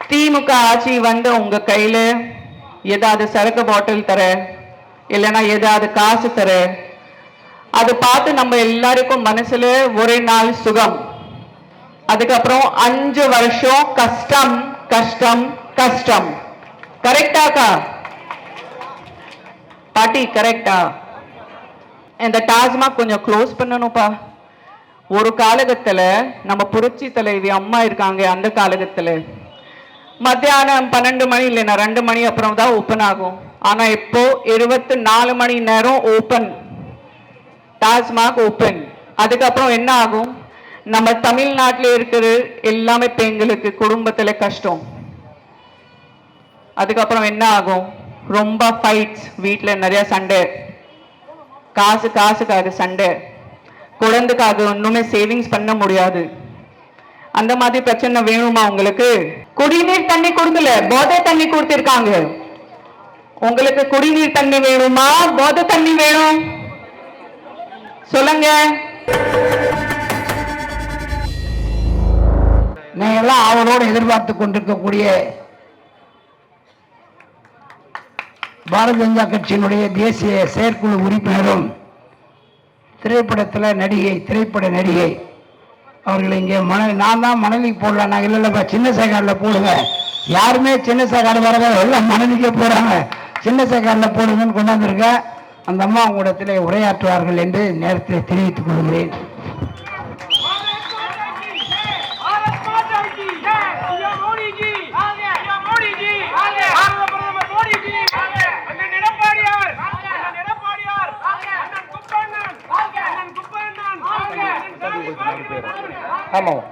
திமுக ஆட்சி வந்து உங்க கையில ஏதாவது சரக்கு பாட்டில் தர இல்லைன்னா ஏதாவது காசு தர அது பார்த்து நம்ம எல்லாருக்கும் மனசுல ஒரே நாள் சுகம். அதுக்கப்புறம் 5 வருஷம் கஷ்டம் கஷ்டம் கஷ்டம். கரெக்டாக்கா பாட்டி? கரெக்டா? இந்த டாஸ்மாக் கொஞ்சம் க்ளோஸ் பண்ணணும்ப்பா. ஒரு காலகட்டத்துல நம்ம புரட்சி தலைவி அம்மா இருக்காங்க, அந்த காலகட்டத்துல மத்தியானம் 12 மணி இல்லைன்னா 2 மணி அப்புறம் தான் ஓப்பன் ஆகும். ஆனா இப்போ 24 மணி நேரம் ஓப்பன், டாஸ்மாக் ஓப்பன். அதுக்கப்புறம் என்ன ஆகும்? நம்ம தமிழ்நாட்டில் இருக்கிற எல்லாமே பெண்களுக்கு குடும்பத்துல கஷ்டம். அதுக்கப்புறம் என்ன ஆகும்? ரொம்ப ஃபைட்ஸ், வீட்டில் நிறைய சண்டை, காசுக்காக சண்டை, குழந்தைக்காக ஒண்ணுமே சேவிங்ஸ் பண்ண முடியாது. அந்த மாதிரி பிரச்சனை வேணுமா உங்களுக்கு? குடிநீர் தண்ணி கொடுக்கல, போதை தண்ணி கொடுத்திருக்காங்க. உங்களுக்கு குடிநீர் தண்ணி வேணுமா, போதை தண்ணி வேணும்? சொல்லுங்க. நீங்கெல்லாம் அவரோடு எதிர்பார்த்து கொண்டிருக்கக்கூடிய பாரதிய ஜனதா கட்சியினுடைய தேசிய செயற்குழு உறுப்பினரும் திரைப்பட நடிகை அவர்கள் இங்கே நான் தான் மணலி போடலாம். நான் இல்லைப்பா, சின்ன சேகாரில் போடுங்க. யாருமே சின்ன சேகாடு வரவே, எல்லாம் மணலிக்கே போறாங்க. சின்ன சேகாரில் போடுங்கன்னு கொண்டாந்துருக்க. அந்த அம்மா உங்களிடத்தில் உரையாற்றுவார்கள் என்று நேரத்தில் தெரிவித்துக் கொள்கிறேன். ஆமாம்,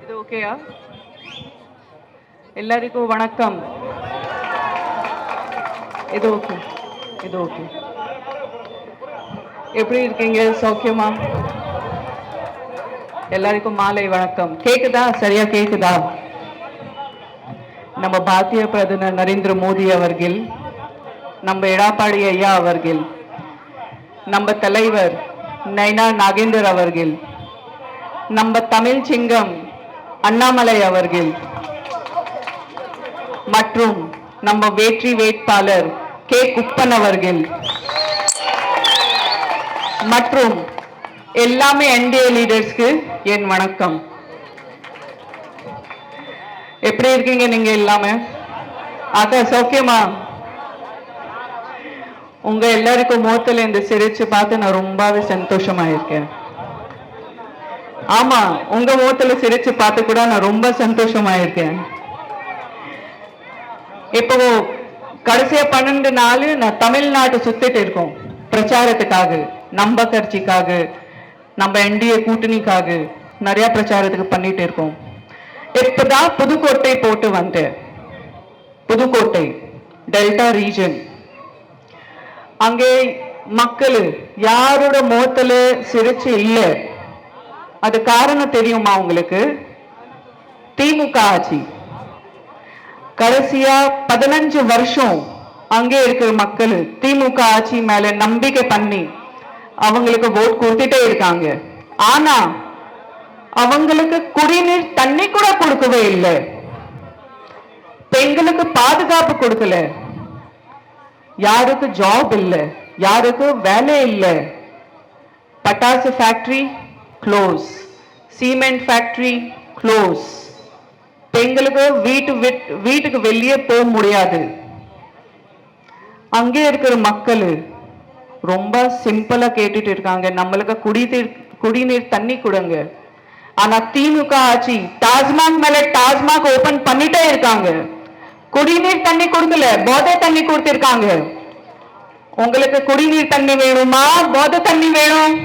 இது ஓகேயா? எல்லாருக்கும் வணக்கம். இது ஓகே, இது ஓகே. எப்படி இருக்கீங்க? சௌக்கியமா? எல்லாருக்கும் மாலை வணக்கம். கேக்குதா? சரியா கேக்குதா? நம்ம பாரதிய பிரதமர் நரேந்திர மோடி அவர்கள், நம்ம எடப்பாடி ஐயா அவர்கள், நம்ம தலைவர் நைனா நாகேந்தர் அவர்கள், நம்ம தமிழ் சிங்கம் அண்ணாமலை அவர்கள் மற்றும் நம்ம வெற்றி வேட்பாளர் கே குப்பன் அவர்கள் மற்றும் எல்லாமே என்டிஏ லீடர்ஸ்க்கு என் வணக்கம். எப்படி இருக்கீங்க நீங்க எல்லாமே? அத சௌக்கியமா? உங்க எல்லாருக்கும் முகத்துல இந்த சிரிச்சு பார்த்து நான் ரொம்பவே சந்தோஷமா இருக்கேன். ஆமா, உங்க முகத்துல சிரிச்சு பார்த்து கூட நான் ரொம்ப சந்தோஷமா இருக்கேன். இப்போ கடைசியா 12 நாள் நான் தமிழ்நாட்டை சுத்திட்டு இருக்கோம் பிரச்சாரத்துக்காக, நம்ம கட்சிக்காக, நம்ம என்டிஏ கூட்டணிக்காக நிறைய பிரச்சாரத்துக்கு பண்ணிட்டு இருக்கோம். இப்பதான் புதுக்கோட்டை போட்டு வந்தேன். புதுக்கோட்டை டெல்டா ரீஜன், அங்கே மக்கள் யாரோட முகத்துல சிரிச்சு இல்லை. அது காரணம் தெரியுமா உங்களுக்கு? திமுக ஆட்சி. கடைசியா 15 வருஷம் அங்கே இருக்கிற மக்கள் திமுக ஆட்சி மேல நம்பிக்கை பண்ணி அவங்களுக்கு ஓட் கொடுத்துட்டே இருக்காங்க. ஆனா அவங்களுக்கு குடிநீர் தண்ணி கூட கொடுக்கவே இல்லை, பெண்களுக்கு பாதுகாப்பு கொடுக்கல, யாருக்கு ஜாப் இல்லை, யாருக்கு வேலை இல்லை. பட்டாசு factory close, cement factory close, பெண்களுக்கு வீட்டுக்கு வெளியே போக முடியாது. அங்கே இருக்கிற மக்கள் ரொம்ப சிம்பிளா கேட்டுட்டு இருக்காங்க, நம்மளுக்கு குடிநீர் தண்ணி கொடுங்க. ஆனா திமுக ஆட்சி டாஸ்மாக் மேல டாஸ்மாக் ஓபன் பண்ணிட்டே இருக்காங்க, குடிநீர் தண்ணி கொடுக்கல, போதை தண்ணி கொடுத்திருக்காங்க. உங்களுக்கு குடிநீர் தண்ணி வேணுமா, போதை தண்ணி வேணும்?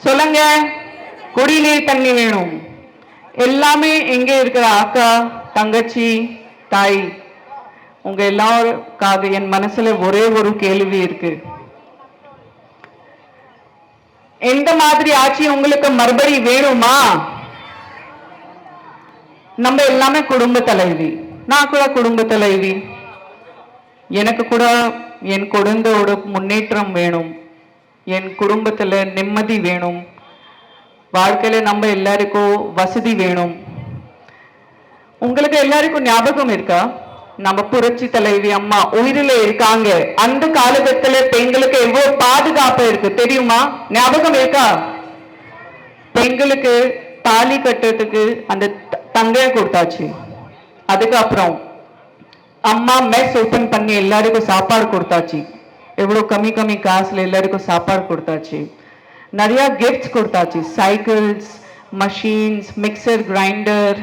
சொல்லுங்க. குடிநீர் தண்ணி வேணும். எல்லாமே எங்க இருக்கிற அக்கா தங்கச்சி தாய், உங்க எல்லாருக்காக என் மனசுல ஒரே ஒரு கேள்வி இருக்கு. எந்த மாதிரி ஆட்சி உங்களுக்கு மறுபடி வேணுமா? நம்ம எல்லாமே குடும்ப தலைவி, நான் கூட குடும்ப தலைவி. எனக்கு கூட என் குழந்தையோட முன்னேற்றம் வேணும், என் குடும்பத்துல நிம்மதி வேணும், வாழ்க்கையில நம்ம எல்லாருக்கும் வசதி வேணும். உங்களுக்கு எல்லாருக்கும் ஞாபகம் இருக்கா, நம்ம புரட்சி தலைவி அம்மா உயிரில இருக்காங்க, அந்த காலகட்டத்துல பெண்களுக்கு எவ்வளவு பாதுகாப்பு இருக்கு தெரியுமா? ஞாபகம் இருக்கா? பெண்களுக்கு தாலி கட்டுறதுக்கு அந்த தங்கைய கொடுத்தாச்சு. அதுக்கப்புறம் அம்மா மெஸ் ஓபன் பண்ணி எல்லாருக்கும் சாப்பாடு கொடுத்தாச்சு. எவ்வளவு கம்மி கம்மி காசுல எல்லாருக்கும் சாப்பாடு கொடுத்தாச்சு. நிறைய கிஃப்ட்ஸ் கொடுத்தாச்சு, சைக்கிள்ஸ், மஷீன்ஸ், மிக்சர் கிரைண்டர்,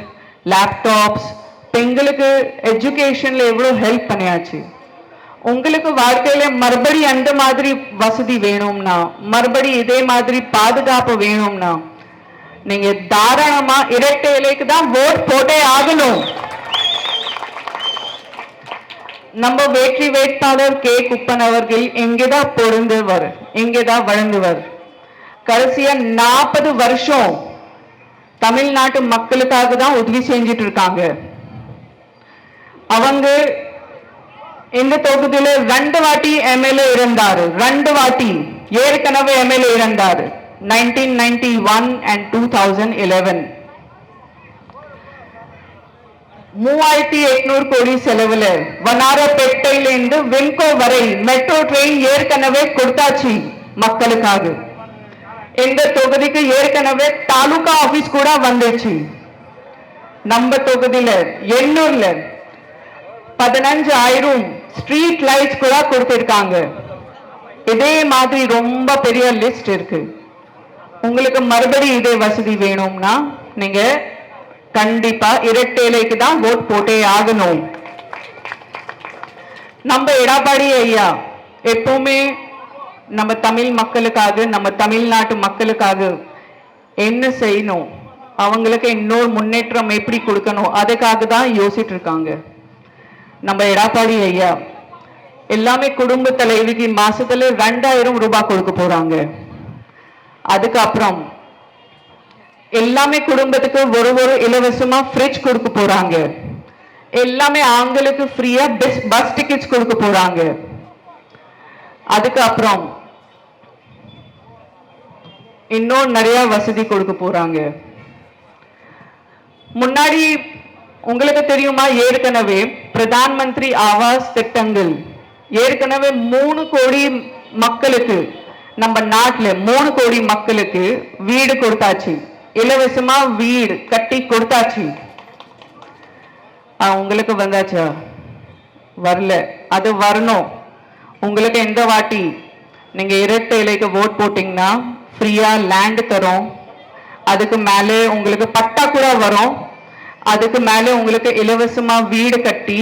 லேப்டாப்ஸ். பெண்களுக்கு எஜுகேஷன்ல எவ்வளவு ஹெல்ப் பண்ணியாச்சு. உங்களுக்கு வாழ்க்கையில மறுபடி அந்த மாதிரி வசதி வேணும்னா, மறுபடி இதே மாதிரி பாதுகாப்பு வேணும்னா, நீங்க தாராளமா இரட்டை இலைக்கு தான் ஓட் போட்டே ஆகணும். நம்ம வெற்றி வேட்பாளர் கே. குப்பன் அவர்கள் இங்கேதான் பொருந்தவர், இங்கேதான் வளர்ந்தவர். கடைசியா 40 வருஷம் தமிழ்நாட்டு மக்களுக்காக தான் உதவி செஞ்சிட்டு இருக்காங்க. அவங்க இந்த தொகுதியில 2 வாட்டி எம்எல்ஏ இருந்தாரு, 2 வாட்டி ஏற்கனவே எம்எல்ஏ இருந்தாரு, 1991 and 2011. 3800 கோடி செலவுல வண்ணாரப்பேட்டையில இருந்து விம்கோ வரை மெட்ரோ ட்ரெயின் ஏற்கனவே கொடுத்தாச்சு மக்களுக்காக. இந்த தொகுதிக்கு ஏற்கனவே தாலுகா ஆபீஸ் கூட வந்துச்சு. நம்ம தொகுதியில எண்ணூர்ல 15,000 ஸ்ட்ரீட் லைட்ஸ் கூட கொடுத்திருக்காங்க. இதே மாதிரி ரொம்ப பெரிய லிஸ்ட் இருக்கு. உங்களுக்கு மறுபடி இதே வசதி வேணும்னா நீங்க கண்டிப்பா இரட்டை இலைக்கு தான் ஓட் போட்டே ஆகணும். நம்ம எடப்பாடி ஐயா எப்பவுமே நம்ம தமிழ் மக்களுக்காக, நம்ம தமிழ்நாட்டு மக்களுக்காக என்ன செய்யணும், அவங்களுக்கு இன்னொரு முன்னேற்றம் எப்படி கொடுக்கணும், அதுக்காக தான் யோசிச்சுட்டு இருக்காங்க. நம்ம எடப்பாடி ஐயா எல்லாமே குடும்ப தலைவிக்கு மாசத்துல 2000 ரூபாய் கொடுக்க போறாங்க. அதுக்கப்புறம் எல்லாமே குடும்பத்துக்கு ஒரு இலவசமா ஃப்ரிட்ஜ் கொடுக்க போறாங்க. எல்லாமே ஆண்களுக்கு ஃப்ரீயா பஸ் டிக்கெட்ஸ் கொடுக்க போறாங்க. அதுக்கப்புறம் இன்னும் நிறைய வசதி கொடுக்க போறாங்க. முன்னாடி உங்களுக்கு தெரியுமா, ஏற்கனவே பிரதான் மந்திரி ஆவாஸ் திட்டங்கள் ஏற்கனவே 3 கோடி மக்களுக்கு, நம்ம நாட்டுல 3 கோடி மக்களுக்கு வீடு கொடுத்தாச்சு, இலவசமா வீடு கட்டி கொடுத்தாச்சு. உங்களுக்கு வந்தாச்சா? வரல, அது வரணும். உங்களுக்கு எந்த வாட்டி நீங்க இரட்டை இலைக்கு ஓட் போட்டீங்கன்னா ஃப்ரீயா லேண்ட் தரும், அதுக்கு மேலே உங்களுக்கு பட்டா கூட வரும், அதுக்கு மேலே உங்களுக்கு இலவசமா வீடு கட்டி,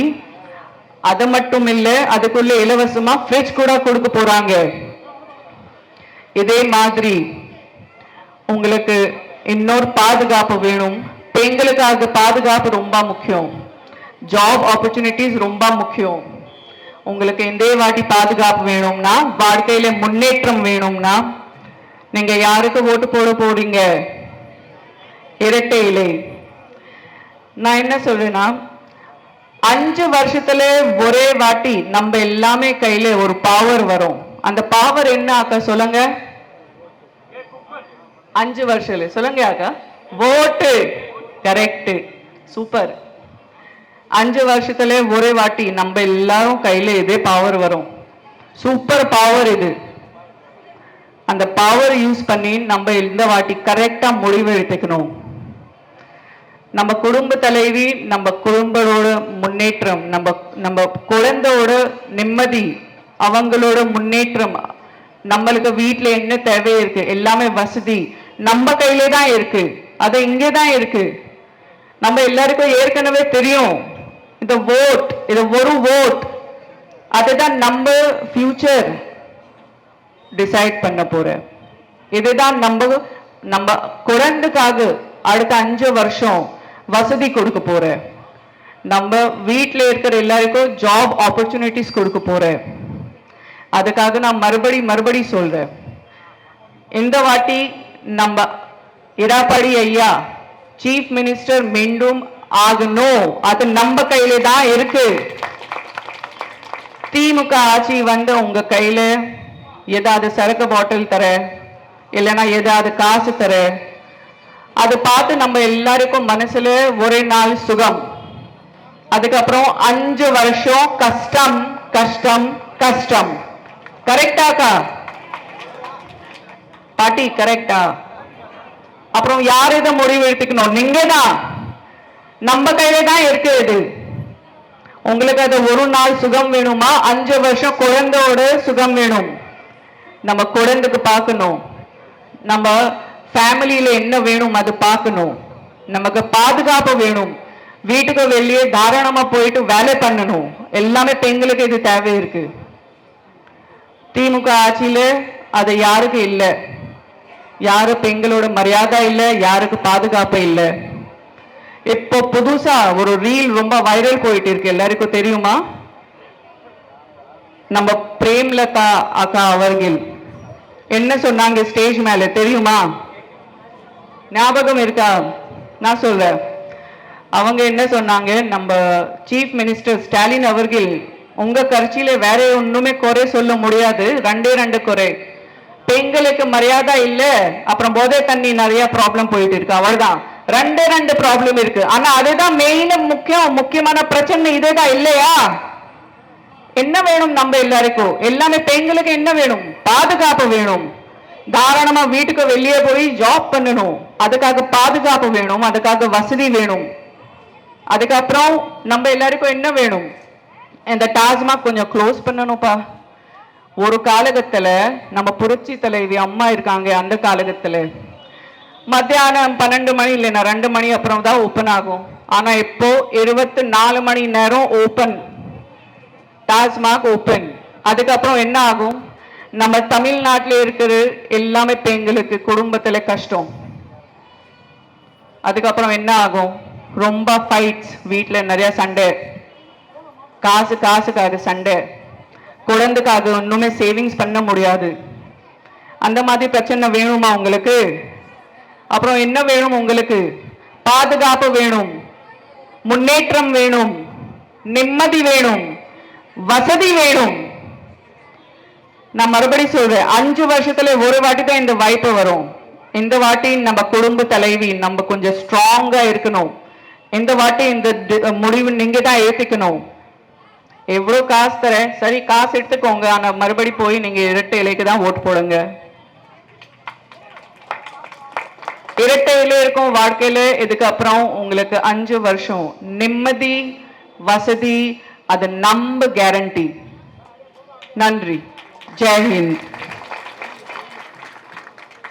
அது மட்டும் இல்ல அதுக்குள்ள இலவசமா ஃப்ரிட்ஜ் கூட கொடுக்க போறாங்க. இதே மாதிரி உங்களுக்கு இன்னொரு பாதுகாப்பு வேணும். பெண்களுக்காக பாதுகாப்பு ரொம்ப முக்கியம், ஜாப் ஆப்பர்ச்சுனிட்டிஸ் ரொம்ப முக்கியம். உங்களுக்கு இந்த வாட்டி பாதுகாப்பு வேணும்னா, வாழ்க்கையில முன்னேற்றம் வேணும்னா நீங்க யாருக்கு ஓட்டு போட போறீங்க? இரட்டை இலை. நான் என்ன சொல்றேன்னா, 5 வருஷத்துல ஒரே வாட்டி நம்ம எல்லாமே கையில ஒரு பவர் வரும். அந்த பவர் என்ன அக்கா சொல்லுங்க? 5 வருஷத்துல சொல்லுங்க அக்கா. ஓட்டு. Correct, super. 5 வருஷத்துல ஒரே வாட்டி நம்ம எல்லாரும் கையில இதே பவர் வரும். சூப்பர் பவர் இது. அந்த பவர் யூஸ் பண்ணி நம்ம இந்த வாட்டி கரெக்டா முடிவு எடுத்துக்கணும். நம்ம குடும்ப தலைவி, நம்ம குடும்பத்தோட முன்னேற்றம், நம்ம குழந்தையோட நிம்மதி, அவங்களோட முன்னேற்றம், நம்மளுக்கு வீட்டுல என்ன தேவை இருக்கு, எல்லாமே வசதி நம்ம கையில தான் இருக்கு. அது இங்கே தான் இருக்கு. நம்ம எல்லாருக்கும் ஏற்கனவே தெரியும். இந்த ஓட், இது ஒரு ஓட், அதுதான் நம்ம ஃபியூச்சர் டிசைட் பண்ண போற. இதுதான் நம்ம குழந்தைக்காக அடுத்த 5 வருஷம் வசதி கொடுக்க போற. நம்ம வீட்டில் இருக்கிற எல்லாருக்கும் ஜாப் ஆப்பர்ச்சுனிட்டிஸ் கொடுக்க போற. அதுக்காக நான் மறுபடி சொல்றேன், இந்த வாட்டி நம்ம எடப்பாடி ஐயா சீஃப் மினிஸ்டர் மீண்டும் ஆகணும். அது நம்ம கையில தான் இருக்கு. திமுக ஆட்சி வந்து உங்க கையில ஏதாவது சரக்கு பாட்டில் தர, இல்லைன்னா ஏதாவது காசு தர, அது பார்த்து நம்ம எல்லாருக்கும் மனசுல ஒரே நாள் சுகம். அதுக்கப்புறம் 5 வருஷம் கஷ்டம் கஷ்டம் கஷ்டம். கரெக்டாக்கா பாட்டி? கரெக்டா? அப்புறம் யார் இதை முடிவு எடுத்துக்கணும்? நீங்க தான். நம்ம கையில தான் இருக்கு இது. உங்களுக்கு அது ஒரு நாள் சுகம் வேணுமா? 5 வருஷம் குழந்தையோட சுகம் வேணும். நம்ம குழந்தைக்கு பார்க்கணும், நம்ம ஃபேமிலியில என்ன வேணும் அது பார்க்கணும். நமக்கு பாதுகாப்பு வேணும். வீட்டுக்கு வெளியே தாராளமா போயிட்டு வேலை பண்ணணும். எல்லாமே பெண்களுக்கு இது தேவை இருக்கு. திமுக ஆட்சியில அது யாருக்கு இல்லை. யாரு பெண்களோட மரியாதை இல்லை, யாருக்கு பாதுகாப்பு இல்லை. இப்போ புதுசா ஒரு ரீல் ரொம்ப வைரல் போயிட்டு இருக்கு, எல்லாருக்கும் தெரியுமா? நம்ம பிரேம்லதா அக்கா அவர்கள் என்ன சொன்னாங்க ஸ்டேஜ் மேல தெரியுமா? ஞாபகம் இருக்கா? நான் சொல்றேன். அவங்க என்ன சொன்னாங்க, நம்ம சீஃப் மினிஸ்டர் ஸ்டாலின் அவர்கள், உங்க கட்சியில வேற ஒண்ணுமே குறை சொல்ல முடியாது, 2 குறை. பெண்களுக்கு மரியாதை இல்ல, அப்புறம் போதை தண்ணி நிறைய ப்ராப்ளம் போயிட்டு இருக்கு, அவ்வளவுதான். 2 ப்ராப்ளம் இருக்கு. ஆனா அதுதான் மெயின் முக்கியமான பிரச்சனை இதுதான் இல்லையா? என்ன வேணும் நம்ம எல்லாருக்கும்? எல்லாமே பெண்களுக்கு என்ன வேணும்? பாதுகாப்பு வேணும். தாராளமா வீட்டுக்கு வெளியே போய் ஜாப் பண்ணணும். அதுக்காக பாதுகாப்பு வேணும், அதுக்காக வசதி வேணும். அதுக்கப்புறம் நம்ம எல்லாருக்கும் என்ன வேணும்? இந்த டாஸ்மாக் கொஞ்சம் க்ளோஸ் பண்ணணும்ப்பா. ஒரு காலகட்டத்துல நம்ம புரட்சி தலைவி அம்மா இருக்காங்க, அந்த காலகட்டத்துல மத்தியானம் 12 மணி இல்லைன்னா 2 மணி அப்புறம் தான் ஓப்பன் ஆகும். ஆனா இப்போ 24 மணி நேரம் ஓப்பன், டாஸ்மாக் ஓப்பன். அதுக்கப்புறம் என்ன ஆகும்? நம்ம தமிழ்நாட்டில் இருக்கிற எல்லாமே பெண்களுக்கு குடும்பத்துல கஷ்டம். அதுக்கப்புறம் என்ன ஆகும்? ரொம்ப ஃபைட்ஸ், வீட்டுல நிறைய சண்டை, காசுக்காக சண்டை, குழந்தைக்காக ஒண்ணுமே சேவிங்ஸ் பண்ண முடியாது. அந்த மாதிரி பிரச்சனை வேணுமா உங்களுக்கு? அப்புறம் என்ன வேணும் உங்களுக்கு? பாதுகாப்பு வேணும், முன்னேற்றம் வேணும், நிம்மதி வேணும், வசதி வேணும். நான் மறுபடி சொல்றேன், 5 வருஷத்துல ஒரு வாட்டி தான் இந்த வாய்ப்பு வரும். இந்த வாட்டி நம்ம குடும்ப தலைவி நம்ம கொஞ்சம் ஸ்ட்ராங்கா இருக்கணும். இந்த வாட்டி இந்த முடிவு நீங்க தான் ஏத்துக்கணும். எவ்வளவு காசு தர, சரி காசு எடுத்துக்கோங்க, ஆனா மறுபடி போய் நீங்க இரட்டை இலைக்கு தான் ஓட்டு போடுங்க. இரட்டை இலை இருக்கும் வாழ்க்கையில. இதுக்கப்புறம் உங்களுக்கு 5 வருஷம் நிம்மதி, வசதி, அது நம்ம கேரண்டி. நன்றி. ஜெய் ஹிந்த்.